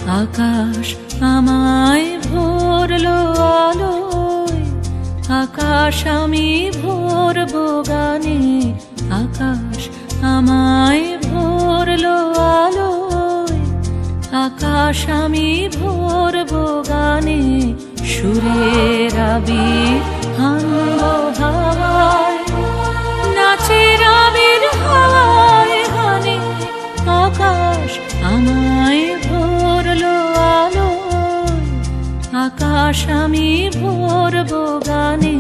আকাশ আমায় ভরলো আলোয়, আকাশ আমি ভরবো গানে। আকাশ আমায় ভরলো আলোয়, আকাশ আমি ভরবো গানে। সুরের আবির হানবো হাওয়ায়, নাচের আবির হাওয়ায় গানে। আকাশ আমায় ভরলো আলোয়, আকাশ আমি ভরবো গানে।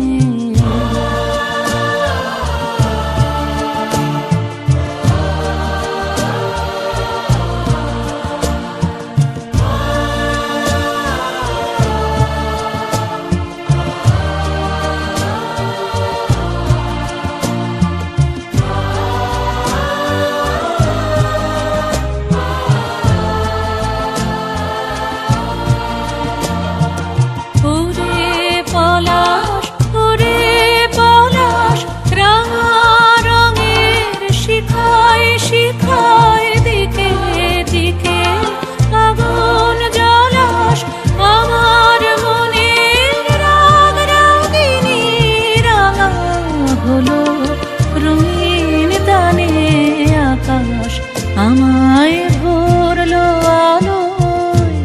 আমায় ভরলো আলোয়,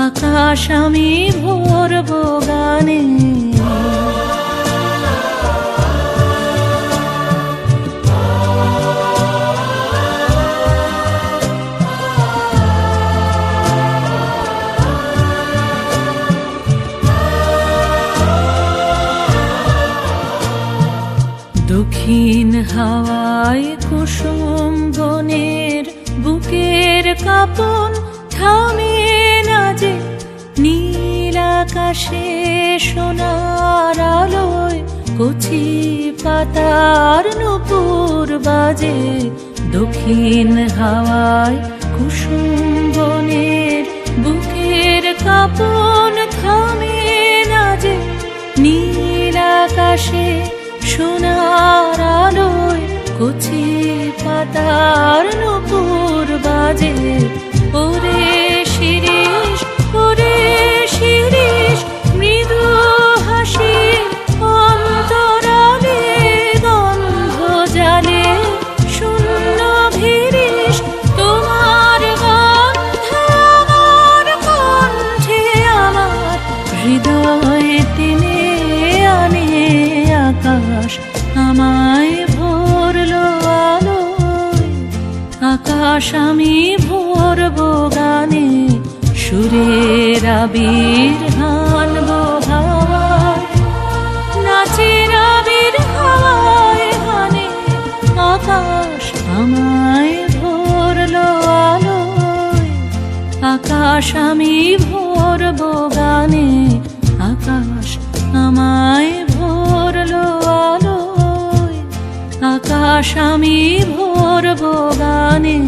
আকাশ আমি ভরবো গানে। দক্ষিণ হাওয়ায় কুসুম বনের বুকের কাঁপন থামে না যে। নীল আকাশে সোনার আলোয় কচি পাতার নূপুর বাজে। দক্ষিণ হাওয়ায় কুসুম বনের বুকের কাঁপন থামে না যে। নীল আকাশে সোনার আলোয় কচি পাতার নূপুর বাজে। ওরে শিরিষ, ওরে শিরিষ, মৃদু হাসি অন্তরালে গন্ধ জালে। শূন্য ভিরিশ তোমার গন্ধ আমার কণ্ঠে, আমার হৃদয়ে টেনে আনে। আকাশ আমায় ভরলো আলোয়, আকাশ আমি ভরবো গানে। সুরের আবির হানবো হাওয়ায়, নাচের আবির হাওয়ায় গানে। আকাশ আমায় ভরলো আলোয়, আকাশ আমি ভরবো গানে। আকাশ আমায় ভরলো আলোয়, আকাশ আমি ভরবো গানে।